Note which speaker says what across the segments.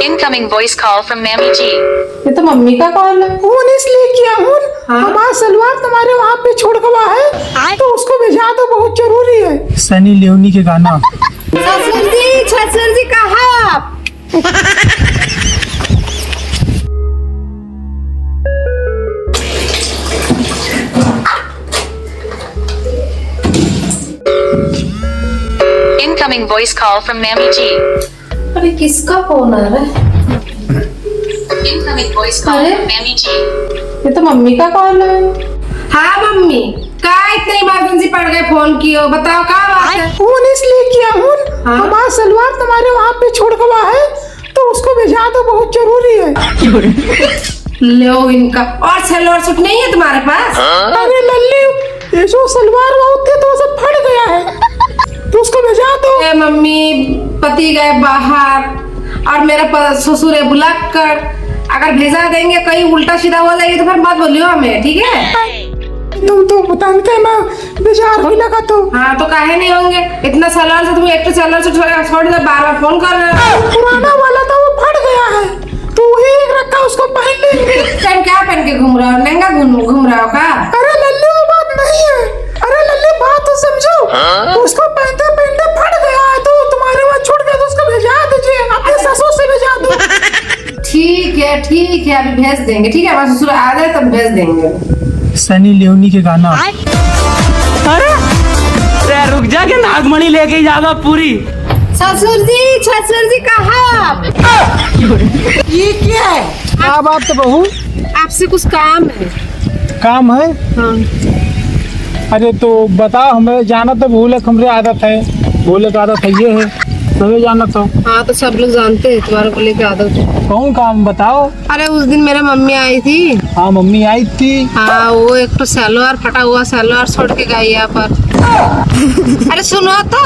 Speaker 1: Incoming voice call from Mammy G.
Speaker 2: ये तो mummy का कॉल है।
Speaker 3: फोन इसलिए किया हूँ,
Speaker 2: हाँ?
Speaker 3: हमारा सलवार तुम्हारे वहाँ पे छोड़ गवा है तो उसको भेजा दो, बहुत जरूरी है।
Speaker 4: सनी लियोनी के गाना।
Speaker 2: ससुर जी कहाँ?
Speaker 1: Incoming voice call from Mammy G.
Speaker 2: अरे किसका फोन आ रहा है?
Speaker 1: Incoming voice call
Speaker 2: अरे?
Speaker 1: from Mammy G.
Speaker 2: ये तो मम्मी का कॉल है। हाँ मम्मी, का इतनी इमरजेंसी पड़ गए फोन की हो, बताओ क्या बात है?
Speaker 3: फोन इसलिए किया हूँ,
Speaker 2: हाँ?
Speaker 3: हमारा सलवार तुम्हारे वहाँ पे छोड़ गवा है तो उसको भेजा दो, बहुत जरूरी है।
Speaker 2: लो इनका और सलवार सूट नहीं है तुम्हारे पास?
Speaker 3: अरे लल्ली, ये जो सलवार वो थे तो सब फट गया है तो उसको भेजा दो।
Speaker 2: ए मम्मी, पति गए बाहर और मेरा ससुर है बुलाकर, अगर भेजा देंगे कहीं उल्टा सीधा हो जाएगी तो फिर मत बोलियो हमें, ठीक है?
Speaker 3: तुम तो बताते ना बेजार होने लगा तो।
Speaker 2: हाँ तो काहे नहीं होंगे, इतना सलवार से तुम एक तो सलवार से छोड़ दे, बार बार फोन कर रहे हो।
Speaker 3: पुराना वाला था वो फट गया है तो वही एक रखा, उसको पहन लेंगे।
Speaker 2: टाइम क्या पहन के घूम रहा हो, नंगा घूम रहा हो का?
Speaker 3: अरे लल्ली वो बात नहीं है, अरे लल्ली बात तो समझो, उसको पहनते पहनते फट गया है तो तुम्हारे वहाँ छोड़ गया तो उसको भेजा दीजिए, अपने ससुर से भेजा दो।
Speaker 2: ठीक है अभी भेज देंगे, ठीक है? हमारा ससुर आ जाए तब भेज देंगे।
Speaker 4: सनी लियोनी के गाना।
Speaker 5: अरे रुक जा के नागमणि लेके जाएगा पूरी।
Speaker 2: ससुर जी कहाँ?
Speaker 3: ये क्या है?
Speaker 4: क्या बात है बहू?
Speaker 2: आपसे कुछ काम है।
Speaker 4: काम है?
Speaker 2: हाँ।
Speaker 4: अरे तो बताओ, हमें जाना तो भूले, हमरे आदत है, भूले का आदत है ये है, तुम्हें जाना तो।
Speaker 2: हाँ तो सब लोग जानते हैं तुम्हारे को लेके आदत है।
Speaker 4: कौन काम बताओ?
Speaker 2: अरे उस दिन मेरा मम्मी आई थी।
Speaker 4: हाँ मम्मी आई थी।
Speaker 2: हाँ वो एक तो सलवार फटा हुआ सलवार छोड़ के गई यहाँ पर। अरे सुनो तो,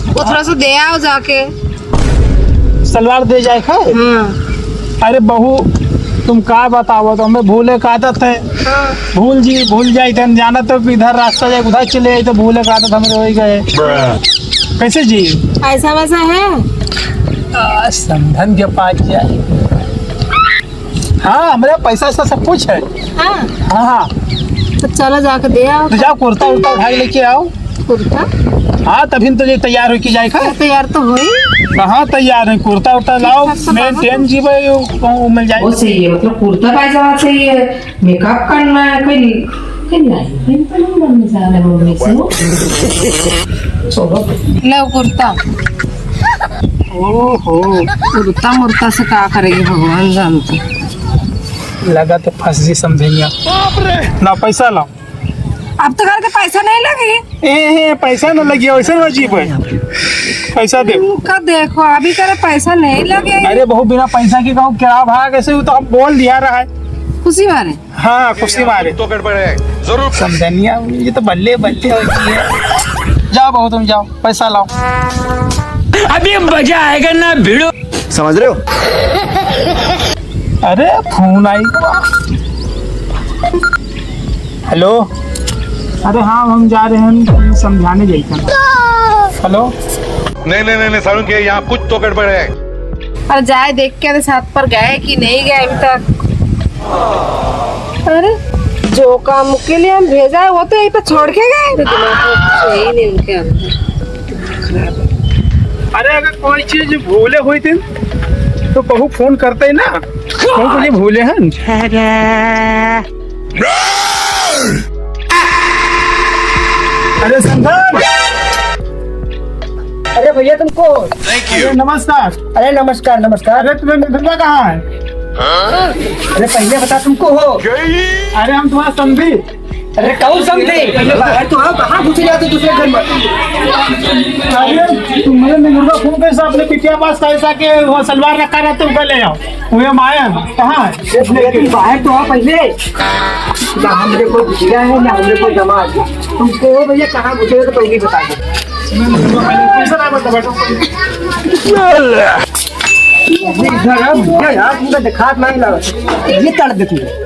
Speaker 2: वो थोड़ा सा दे आओ जाके।
Speaker 4: सलवार दे जाए खा?
Speaker 2: हाँ।
Speaker 4: अरे बहू तुम का बताओ, तो हमें भूले का आदत है।
Speaker 2: हाँ।
Speaker 4: भूल जाए थे, जाना तो इधर रास्ता जाए उधर चले जाए तो भूले का आदत हमें हो गए। कैसे जी?
Speaker 2: ऐसा वैसा है?
Speaker 4: समधन के पास जाए। हाँ हमारे पैसा सब कुछ है।
Speaker 2: हाँ।
Speaker 4: हाँ
Speaker 2: तो चलो जाके दे आओ।
Speaker 4: तो जाओ कुर्ता उर्ता उठा के लेके आओ।
Speaker 2: कुर्ता?
Speaker 4: हाँ तभी तो ये तैयार होके जाए खा।
Speaker 2: तैयार तो हो ही।
Speaker 4: कहाँ तैयार है, कुर्ता उर्ता लाओ, मैं ट्रेन जी मिल जाए।
Speaker 2: वो चाहिए, मतलब कुर्ता पायजामा चाहिए, मेकअप करना है, कोई लाइन तो नहीं बनने जा रहा है मम्मी से। लो कुर्ता।
Speaker 4: ओहो,
Speaker 2: कुर्ता मुर्ता से क्या करेगी भगवान जानते।
Speaker 4: लगा तो फंस जी समझेंगे। ना पैसा लाओ।
Speaker 2: अब तो घर के पैसा नहीं लगे।
Speaker 4: ए पैसा न लगी वैसे अजीब है, पैसा दे।
Speaker 2: का देखो अभी करे पैसा नहीं लगे।
Speaker 4: अरे बहु बिना पैसा के कहूँ क्या भाग, ऐसे तो हम बोल दिया रहा है।
Speaker 2: खुशी मारे।
Speaker 4: हाँ खुशी मारे
Speaker 6: तो गड़बड़ है जरूर।
Speaker 4: समझनिया ये तो बल्ले बल्ले होती है। जाओ बहु तुम जाओ, पैसा लाओ।
Speaker 5: अभी मजा आएगा ना भिड़ो,
Speaker 6: समझ रहे हो?
Speaker 4: अरे फोन आई। हेलो। अरे हाँ हम जा रहे हैं समझाने जाइए। हेलो।
Speaker 6: नहीं सारुण के यहाँ कुछ तो गड़बड़ है।
Speaker 2: और जाए देख के साथ पर गए कि नहीं गए अभी तक। अरे जो काम के लिए हम भेजा है वो तो यहीं पे छोड़ के गए। सही नहीं उनके अंदर।
Speaker 4: अरे अगर कोई चीज भूले हुई थी तो बहू फोन करते ही ना, कौन को भूले हैं। अरे संदन।
Speaker 7: अरे भैया तुमको।
Speaker 4: अरे नमस्कार।
Speaker 7: अरे नमस्कार।
Speaker 4: अरे तुम्हें मिलना कहाँ है?
Speaker 7: अरे पहले बता तुमको हो।
Speaker 4: अरे हम तुम्हारा समझी।
Speaker 7: अरे कौन समझे? अरे तो हम कहाँ घुसे जाते दूसरे घर में?
Speaker 4: अरे तुम्हें मुर्गा फोन कैसा अपने पिटिया पास कैसा के वो सलवार रखा रहते ऊपर ले आओ, वो हम आए कहाँ है?
Speaker 7: तुम बाहर तो आओ पहले। ना हमरे को बिटिया है ना हमरे को जमात। तुमको भैया कहाँ घुसे तो पहले बता दो। यार दिखा नहीं लगा ये तड़ देती है।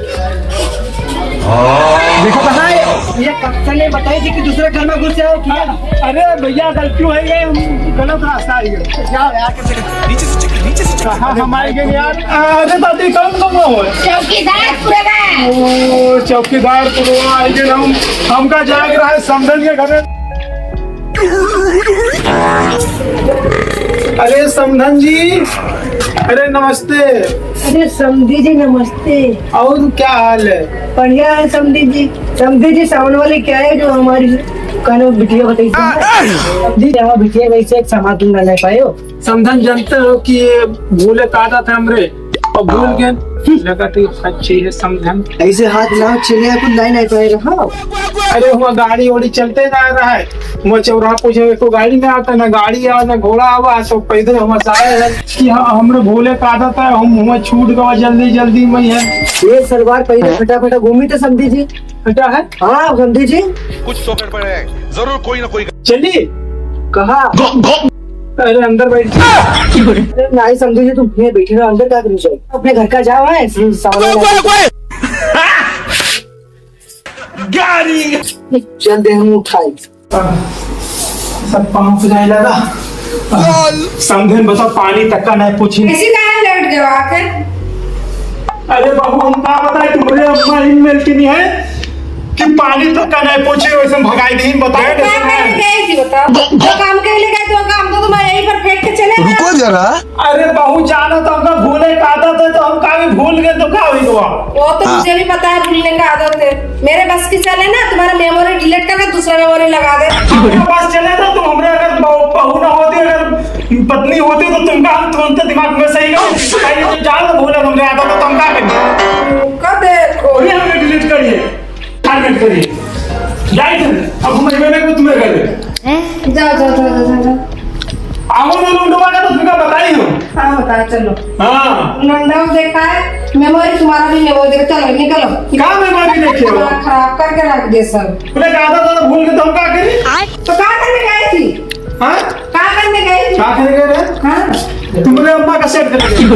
Speaker 7: देखो कहाँ है ये, कब से नहीं बताई थी कि दूसरे घर में घुस जाओ क्या?
Speaker 4: अरे भैया गलती हो गई, हम गलत रास्ता आ गए।
Speaker 7: जाओ यार।
Speaker 4: कहाँ हम आए गए यार? अरे दादी कौन तुम हो?
Speaker 2: चौकीदार पूरा
Speaker 4: ओ चौकीदार तो आए गए हमका जाग रहा है समधन के घर। अरे समधन जी, अरे नमस्ते।
Speaker 7: अरे समधी जी नमस्ते।
Speaker 4: और क्या हाल है?
Speaker 7: बढ़िया है समधी जी। समधी जी सामने वाले क्या है जो हमारी कानों बिटिया बताई समधी यहाँ बिटिया वैसे एक सामान तुम ना ले पाए हो।
Speaker 4: समधन जानते हो कि ये भूले काटा था हमरे और भूल गए लगा तो अच्छी है समधन।
Speaker 7: ऐसे हाथ ना चले कुछ नहीं नहीं पाए रहा।
Speaker 4: अरे वहाँ गाड़ी वाड़ी चलते जा रहा है, वहाँ चौराहा पूछे को गाड़ी में आता ना गाड़ी आवा ना घोड़ा आवा, तो पैदल हम आए हैं कि हमरे भूले का आदत है, हम वहाँ छूट गवा जल्दी जल्दी में है।
Speaker 7: ये सलवार पहले फटाफट घूमी तो समधी जी
Speaker 4: हटा है।
Speaker 7: हाँ समधी जी
Speaker 6: कुछ तो गड़बड़ है, जरूर कोई ना कोई।
Speaker 4: चलिए
Speaker 7: कहा
Speaker 4: अरे अंदर बैठ।
Speaker 7: अरे नहीं समझे जी तुम फिर बैठे रहो अंदर क्या करनी चाहिए अपने घर का जाओ है चल दे हम उठाए
Speaker 4: सब पाँव पे जाए लगा। समधन बताओ पानी तक का नहीं पूछी।
Speaker 2: ऐसी कहाँ लौट गए आकर?
Speaker 4: अरे बाबू हम क्या बताए तुम्हारे अम्मा ईमेल की नहीं है कि पानी तक का नहीं पूछे वैसे भगाई दी बताए।
Speaker 2: काम करने गई थी बताओ, जो काम के लिए गए तो काम तो तुम्हारे यहीं पर फेंक के चले
Speaker 6: रुको जरा।
Speaker 4: अरे बहू जाना तो हमका भूले का आदत है, तो हम कभी भूल गए तो क्या हुआ?
Speaker 2: वो तो मुझे भी पता है भूलने का आदत है। मेरे बस की चले ना तुम्हारा मेमोरी डिलीट करके दूसरा मेमोरी लगा दे।
Speaker 4: आपके पास चले था तो हमरे अगर बहू ना होती, अगर पत्नी होती तो तुमका हम तुरंत दिमाग में सही गए जान तो भूले तुमने आता तो तुम क्या करेंगे?
Speaker 2: कब देखो
Speaker 4: वही हमने डिलीट करिए टारगेट करिए जाए थे अब हम मैंने को तुम्हें करे
Speaker 2: जाओ जाओ जाओ जाओ जाओ।
Speaker 4: आमो में लूटवा का तो तुमका बताई हो।
Speaker 2: हाँ बता चलो।
Speaker 4: हाँ
Speaker 2: नंदा देखा है मेमोरी तुम्हारा भी मेमोरी देखो, चलो निकलो।
Speaker 4: कहाँ मेमोरी देखे हो?
Speaker 2: खराब करके रख दे सब।
Speaker 4: तुमने कहा था तो भूल के तो हम क्या करें?
Speaker 2: तो कहाँ करने गई थी?
Speaker 4: हाँ
Speaker 2: कहाँ करने गई थी?
Speaker 4: क्या करेंगे?
Speaker 2: हाँ
Speaker 4: तुमने अम्मा का सेट कर दिया।